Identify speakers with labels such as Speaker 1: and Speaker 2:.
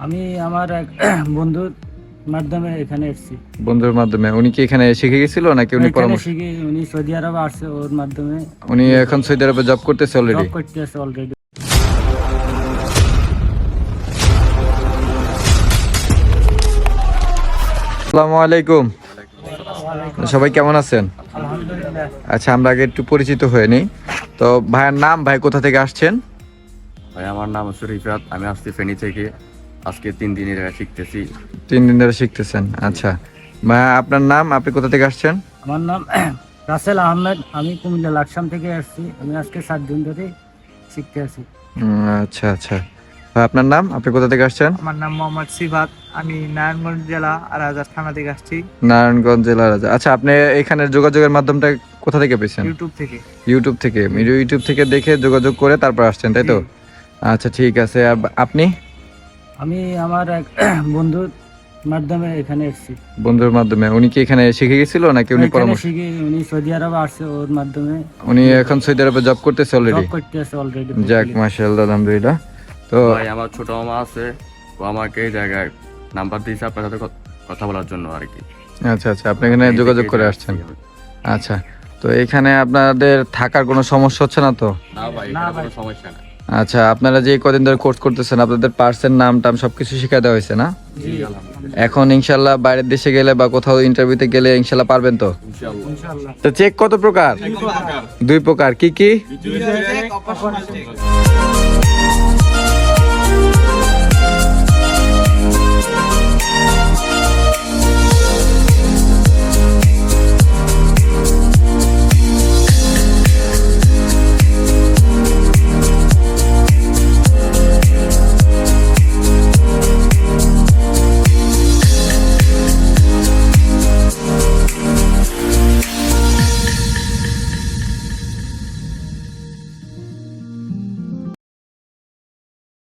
Speaker 1: আমি আমার এক বন্ধুর মাধ্যমে এখানে এসেছি।
Speaker 2: বন্ধুর মাধ্যমে? উনি কি এখানে শিখে গেছিল নাকি উনি
Speaker 1: এখানে
Speaker 2: পরামর্শ?
Speaker 1: শিখে উনি সৌদি আরবে আসছে, ওর মাধ্যমে
Speaker 2: উনি এখন সৌদি আরবে জব করতেছে অলরেডি?
Speaker 1: জব করতেছে অলরেডি।
Speaker 2: আসসালামু আলাইকুম। সবাই কেমন আছেন?
Speaker 1: আলহামদুলিল্লাহ।
Speaker 2: আচ্ছা, আমরা আগে একটু পরিচিত হয়ে নিই। তো ভাইয়ের নাম, ভাই কোথা থেকে আসছেন?
Speaker 3: ভাই আমার নাম হচ্ছে রিফাত, আমি আসছি ফেনী থেকে। আজকে 3 দিনের শিখতেছি।
Speaker 2: 3 দিন ধরে শিখতেছেন? আচ্ছা ভাই, আপনার নাম, আপনি কোথা থেকে আসছেন?
Speaker 1: আমার নাম রাসেল আহমেদ, আমি কুমিল্লা লাকসাম থেকে আসছি। আমি আজকে 7 দিন ধরে শিখতে আছি।
Speaker 2: আচ্ছা আচ্ছা ভাই, আপনার নাম, আপনি কোথা থেকে আসছেন?
Speaker 4: আমার নাম মোহাম্মদ সিফাত, আমি নারায়ণগঞ্জ জেলা আরাজার থানা থেকে আসছি।
Speaker 2: নারায়ণগঞ্জ জেলার। আচ্ছা, আপনি এখানে যোগাযোগের মাধ্যমটা কোথা থেকে পেয়েছেন?
Speaker 4: ইউটিউব থেকে।
Speaker 2: ইউটিউব থেকে? ইউটিউব থেকে দেখে যোগাযোগ করে তারপর আসছেন, তাই তো? আচ্ছা ঠিক আছে। আর আপনি?
Speaker 1: আমি আমার এক বন্ধুর মাধ্যমে এখানে এসেছি।
Speaker 2: বন্ধুর মাধ্যমে? উনি কি এখানে শিখে গেছিল নাকি উনি
Speaker 1: এখানে
Speaker 2: পরামর্শ?
Speaker 1: শিখে উনি সৌদি আরবে আসছে, ওর মাধ্যমে
Speaker 2: উনি এখন সৌদি আরবে জব করতেছে অলরেডি?
Speaker 1: জব করতেছে অলরেডি।
Speaker 2: যাক, মাশাআল্লাহ, আলহামদুলিল্লাহ। তো
Speaker 3: ভাই আমার ছোট মামা আছে, ও আমাকে এই জায়গায় নাম্বার দিয়েছে আপনার সাথে কথা বলার জন্য আর কি।
Speaker 2: আচ্ছা আচ্ছা, আপনি এখানে যোগাযোগ করে আসছেন? আচ্ছা, তো এখানে আপনাদের থাকার কোনো সমস্যা হচ্ছে না তো?
Speaker 3: না ভাই,
Speaker 1: না
Speaker 3: এখানে
Speaker 1: ভাই।
Speaker 3: কোনো সমস্যা না।
Speaker 2: আচ্ছা, আপনারা যে কদিন ধরে কোর্স করতেছেন, আপনাদের পার্সের নাম টাম সবকিছু শিখাই দেওয়া হয়েছে না?
Speaker 1: জি,
Speaker 2: এখন ইনশাল্লাহ বাইরের দেশে গেলে বা কোথাও ইন্টারভিউতে গেলে ইনশাল্লাহ পারবেন তো?
Speaker 3: ইনশাআল্লাহ।
Speaker 1: ইনশাআল্লাহ।
Speaker 2: তো চেক কত প্রকার? 2 প্রকার। কি কি?